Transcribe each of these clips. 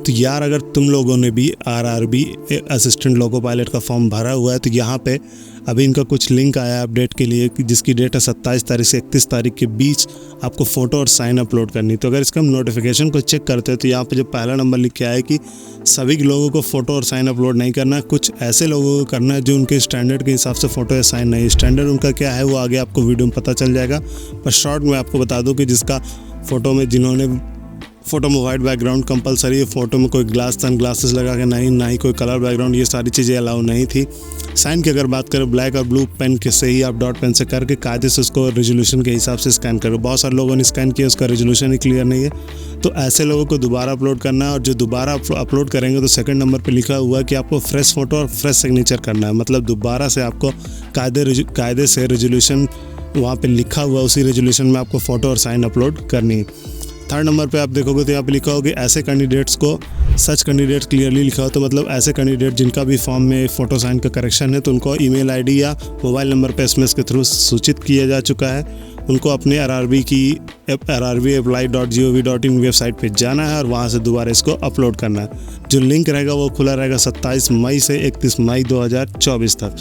तो यार अगर तुम लोगों ने भी आरआरबी असिस्टेंट लोको पायलट का फॉर्म भरा हुआ है तो यहाँ पे अभी इनका कुछ लिंक आया है अपडेट के लिए, जिसकी डेट है 27 तारीख से 31 तारीख के बीच आपको फ़ोटो और साइन अपलोड करनी। तो अगर इसका हम नोटिफिकेशन को चेक करते हैं तो यहाँ पे जो पहला नंबर लिख के आया है कि सभी लोगों को फ़ोटो और साइन अपलोड नहीं करना है, कुछ ऐसे लोगों को करना है जो उनके स्टैंडर्ड के हिसाब से फ़ोटो या साइन नहीं। स्टैंडर्ड उनका क्या है वो आगे आपको वीडियो में पता चल जाएगा, पर शॉर्ट में आपको बता दूँ कि जिसका फ़ोटो में जिन्होंने फ़ोटो में वाइट बैकग्राउंड कंपलसरी है, फ़ोटो में कोई ग्लासेस लगा के नहीं, ना ही कोई कलर बैकग्राउंड, ये सारी चीज़ें अलाउ नहीं थी। साइन की अगर बात करें ब्लैक और ब्लू पेन के से ही आप डॉट पेन से करके कायदे से उसको रेजोल्यूशन के हिसाब से स्कैन करो। बहुत सारे लोगों ने स्कैन किया, उसका रेजोल्यूशन ही क्लियर नहीं है, तो ऐसे लोगों को दोबारा अपलोड करना है। और जो दोबारा अपलोड करेंगे तो सेकंड नंबर पे लिखा हुआ है कि आपको फ्रेश फ़ोटो और फ्रेश सिग्नेचर करना है, मतलब दोबारा से आपको कायदे से रेजोल्यूशन वहाँ पे लिखा हुआ उसी रेजोल्यूशन में आपको फ़ोटो और साइन अपलोड करनी है। थर्ड नंबर पे आप देखोगे तो यहाँ पे लिखा होगा कि ऐसे कैंडिडेट्स को सच कैंडिडेट्स क्लियरली लिखा हो, तो मतलब ऐसे कैंडिडेट जिनका भी फॉर्म में फ़ोटो साइन का करेक्शन है तो उनको ईमेल आईडी या मोबाइल नंबर पे एसएमएस के थ्रू सूचित किया जा चुका है। उनको अपने rrbapply.gov.in वेबसाइट पे जाना है और वहाँ से दोबारा इसको अपलोड करना है। जो लिंक रहेगा वो खुला रहेगा 27 मई से 31 मई 2024 तक।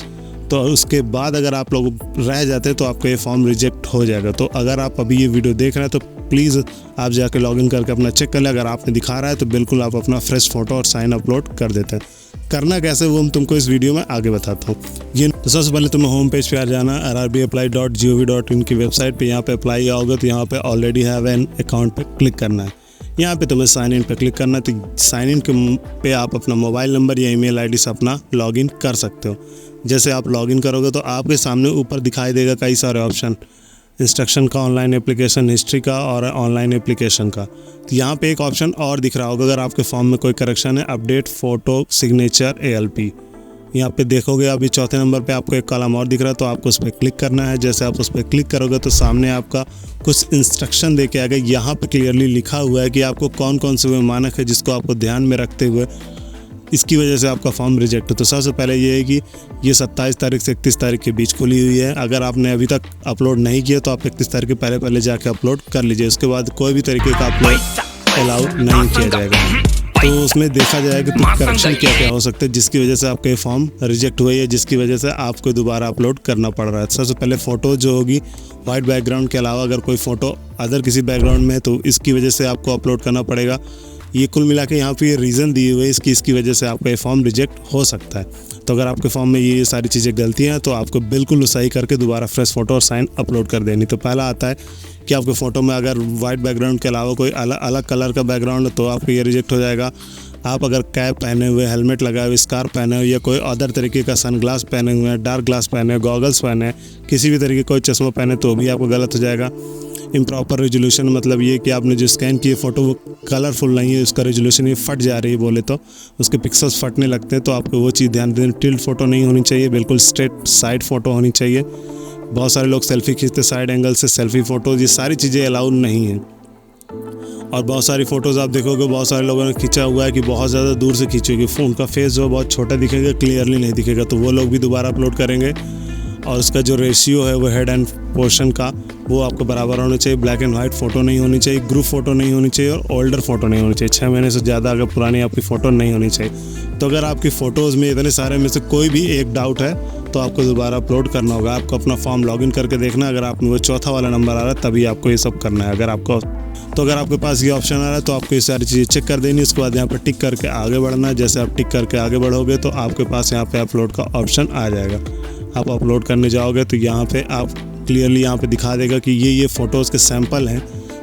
तो उसके बाद अगर आप लोग रह जाते हैं तो आपका ये फॉर्म रिजेक्ट हो जाएगा। तो अगर आप अभी ये वीडियो देख रहे हैं तो प्लीज़ आप जाके लॉगिन करके अपना चेक कर लें। अगर आपने दिखा रहा है तो बिल्कुल आप अपना फ्रेश फ़ोटो और साइन अपलोड कर देते हैं। करना कैसे वो हम तुमको इस वीडियो में आगे बताता हूँ। ये तो सबसे पहले तुम्हें होम पेज पे आ जाना rrbapply.gov.in की वेबसाइट पे। यहाँ पे अप्लाई आओगे तो यहाँ पे ऑलरेडी हैव एन अकाउंट पे क्लिक करना है। यहाँ पे तुम्हें साइन इन पे क्लिक करना है। तो साइन इन पे आप अपना मोबाइल नंबर या ईमेल आईडी से अपना लॉगिन कर सकते हो। जैसे आप लॉगिन करोगे तो आपके सामने ऊपर दिखाई देगा कई सारे ऑप्शन, इंस्ट्रक्शन का, ऑनलाइन एप्लीकेशन, हिस्ट्री का और ऑनलाइन एप्लीकेशन का। तो यहाँ पे एक ऑप्शन और दिख रहा होगा अगर आपके फॉर्म में कोई करेक्शन है, अपडेट फ़ोटो सिग्नेचर ALP। यहाँ पे देखोगे अभी चौथे नंबर पे आपको एक कॉलम और दिख रहा है, तो आपको उस पर क्लिक करना है। जैसे आप उस पर क्लिक करोगे तो सामने आपका कुछ इंस्ट्रक्शन दे के आएगा। यहाँ पे क्लियरली लिखा हुआ है कि आपको कौन कौन से वे मानक है जिसको आपको ध्यान में रखते हुए इसकी वजह से आपका फॉर्म रिजेक्ट हो। तो सबसे पहले ये है कि ये 27 तारीख से 31 तारीख के बीच खुली हुई है। अगर आपने अभी तक अपलोड नहीं किया तो आप 31 तारीख के पहले जाके अपलोड कर लीजिए। उसके बाद कोई भी तरीके का अपलोड अलाउ नहीं किया जाएगा। तो उसमें देखा जाएगा कि करेक्शन क्या क्या हो सकते हैं जिसकी वजह से आपका ये फॉर्म रिजेक्ट हुआ है, जिसकी वजह से आपको दोबारा अपलोड करना पड़ रहा है। सबसे पहले फ़ोटो जो होगी वाइट बैकग्राउंड के अलावा अगर कोई फ़ोटो अदर किसी बैकग्राउंड में है तो इसकी वजह से आपको अपलोड करना पड़ेगा। ये कुल मिला के यहाँ पे ये रीज़न दिए हुए इसकी वजह से आपका ये फॉर्म रिजेक्ट हो सकता है। तो अगर आपके फॉर्म में ये सारी चीज़ें गलतियाँ हैं तो आपको बिल्कुल सही करके दोबारा फ्रेश फ़ोटो और साइन अपलोड कर देनी। तो पहला आता है कि आपके फ़ोटो में अगर वाइट बैकग्राउंड के अलावा कोई अलग कलर का बैकग्राउंड है तो आपको ये रिजेक्ट हो जाएगा। आप अगर कैप पहने हुए, हेलमेट लगाए हुए, स्कार्फ पहने हुए या कोई अदर तरीके का सनग्लास पहने हुए हैं, डार्क ग्लास पहने, गॉगल्स पहने, किसी भी तरीके कोई चश्मा पहने तो भी आपको गलत हो जाएगा। इम्प्रॉपर रेजोल्यूशन मतलब ये कि आपने जो स्कैन किए फ़ोटो वो कलरफुल नहीं है, उसका रेजोल्यूशन ये फट जा रही है बोले तो उसके पिक्सल्स फटने लगते हैं, तो आपको वो चीज़ ध्यान दें। टिल्ट फ़ोटो नहीं होनी चाहिए, बिल्कुल स्ट्रेट साइड फ़ोटो होनी चाहिए। बहुत सारे लोग सेल्फ़ी खींचते साइड एंगल से, सेल्फ़ी फ़ोटोज़, ये सारी चीज़ें अलाउड नहीं हैं। और बहुत सारी फ़ोटोज़ आप देखोगे बहुत सारे लोगों ने खींचा हुआ है कि बहुत ज़्यादा दूर से खींचोगे, उनका फेस जो बहुत छोटा दिखेगा, क्लियरली नहीं दिखेगा, तो वो लोग भी दोबारा अपलोड करेंगे। और उसका जो रेशियो है वो हेड एंड पोर्शन का वो आपको बराबर होना चाहिए। ब्लैक एंड वाइट फ़ोटो नहीं होनी चाहिए, ग्रुप फ़ोटो नहीं होनी चाहिए और ओल्डर फ़ोटो नहीं होनी चाहिए। 6 महीने से ज़्यादा अगर पुरानी आपकी फ़ोटो नहीं होनी चाहिए। तो अगर आपकी फ़ोटोज़ में इतने सारे में से कोई भी एक डाउट है तो आपको दोबारा अपलोड करना होगा। आपको अपना फॉर्म लॉगिन करके देखना, अगर आप में वो चौथा वाला नंबर आ रहा है तभी आपको ये सब करना है। अगर आपके पास ये ऑप्शन आ रहा है तो आपको ये सारी चीज़ें चेक कर देनी। उसके बाद यहाँ पर टिक करके आगे बढ़ना। जैसे आप टिक करके आगे बढ़ोगे तो आपके पास यहाँ पे अपलोड का ऑप्शन आ जाएगा। आप अपलोड करने जाओगे तो यहाँ पे आप क्लियरली यहाँ पे दिखा देगा कि ये फ़ोटोज़ के सैंपल हैं,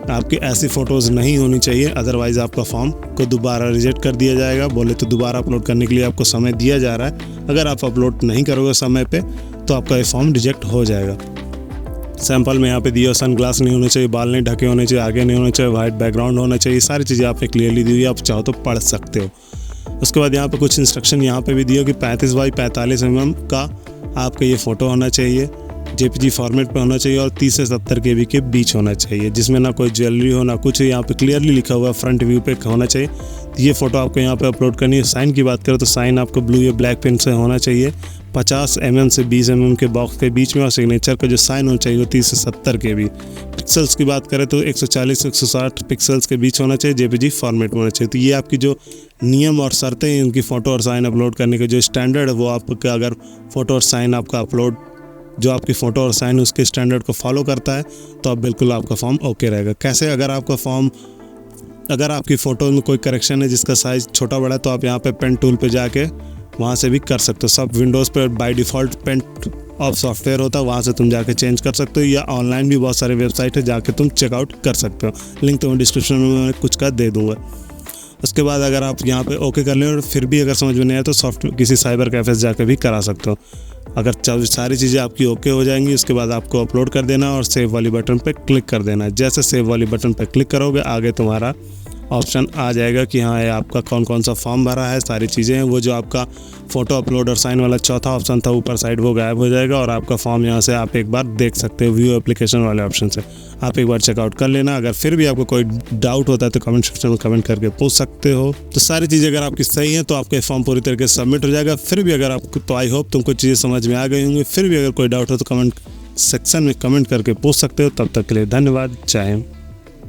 आपकी ऐसी फ़ोटोज़ नहीं होनी चाहिए, अदरवाइज़ आपका फॉर्म को दोबारा रिजेक्ट कर दिया जाएगा। बोले तो दोबारा अपलोड करने के लिए आपको समय दिया जा रहा है। अगर आप अपलोड नहीं करोगे समय पे तो आपका ये फॉर्म रिजेक्ट हो जाएगा। सैंपल में यहाँ पे दिया सनग्लास नहीं होने चाहिए, बाल नहीं ढके होने चाहिए, आगे नहीं होना चाहिए, वाइट बैकग्राउंड होना चाहिए, सारी चीज़ें आपने क्लियरली दी हुई, आप चाहो तो पढ़ सकते हो। उसके बाद यहाँ पे कुछ इंस्ट्रक्शन यहाँ पे भी दिया कि 35 बाई 45 mm का आपका ये फ़ोटो होना चाहिए। JPG फॉर्मेट पे होना चाहिए और 30 से 70 KB के बीच होना चाहिए, जिसमें ना कोई ज्वेलरी हो ना कुछ। यहाँ पे क्लियरली लिखा हुआ फ्रंट व्यू पे होना चाहिए। ये फ़ोटो आपको यहाँ पे अपलोड करनी है। साइन की बात करें तो साइन आपको ब्लू या ब्लैक पेन से होना चाहिए 50 mm से 20 mm के बॉक्स के बीच में, और सिग्नेचर का जो साइन होना चाहिए वो 30 से 70 KB। पिक्सल्स की बात करें तो 140 से 160 पिक्सल्स के बीच होना चाहिए, JPG फॉर्मेट में होना चाहिए। तो ये आपकी जो नियम और शर्तें हैं उनकी फ़ोटो और साइन अपलोड करने के जो स्टैंडर्ड है, वो आपका अगर फ़ोटो और साइन आपका अपलोड जो आपकी फ़ोटो और साइन उसके स्टैंडर्ड को फॉलो करता है तो अब बिल्कुल आपका फॉर्म ओके रहेगा। कैसे? अगर आपकी फ़ोटो में कोई करेक्शन है जिसका साइज़ छोटा बड़ा है तो आप यहाँ पे पेन टूल पे जाके वहाँ से भी कर सकते हो। सब विंडोज़ पर by default pain of software होता है, वहाँ से तुम जाके चेंज कर सकते हो, या ऑनलाइन भी बहुत सारे वेबसाइट है जाके तुम चेकआउट कर सकते हो। लिंक तो मैं डिस्क्रिप्शन में कुछ का दे दूँगा। उसके बाद अगर आप यहाँ पे ओके कर लें और फिर भी अगर समझ में नहीं आए तो किसी साइबर कैफ़े से जाकर भी करा सकते हो। अगर सारी चीज़ें आपकी ओके हो जाएंगी उसके बाद आपको अपलोड कर देना और सेव वाली बटन पे क्लिक कर देना। जैसे सेव वाली बटन पे क्लिक करोगे आगे तुम्हारा ऑप्शन आ जाएगा कि हाँ ये आपका कौन कौन सा फॉर्म भरा है, सारी चीज़ें हैं। वो जो आपका फ़ोटो अपलोड और साइन वाला चौथा ऑप्शन था ऊपर साइड वो गायब हो जाएगा और आपका फॉर्म यहाँ से आप एक बार देख सकते हो व्यू एप्लीकेशन वाले ऑप्शन से। आप एक बार चेकआउट कर लेना। अगर फिर भी आपको कोई डाउट होता है तो कमेंट सेक्शन में कमेंट करके पूछ सकते हो। तो सारी चीज़ें अगर आपकी सही हैं तो आपका फॉर्म पूरी तरीके से सबमिट हो जाएगा। फिर भी अगर आपको तो आई होप तुमको चीज़ें समझ में आ गई होंगी। फिर भी अगर कोई डाउट हो तो कमेंट सेक्शन में कमेंट करके पूछ सकते हो। तब तक के लिए धन्यवाद। जय हिंद।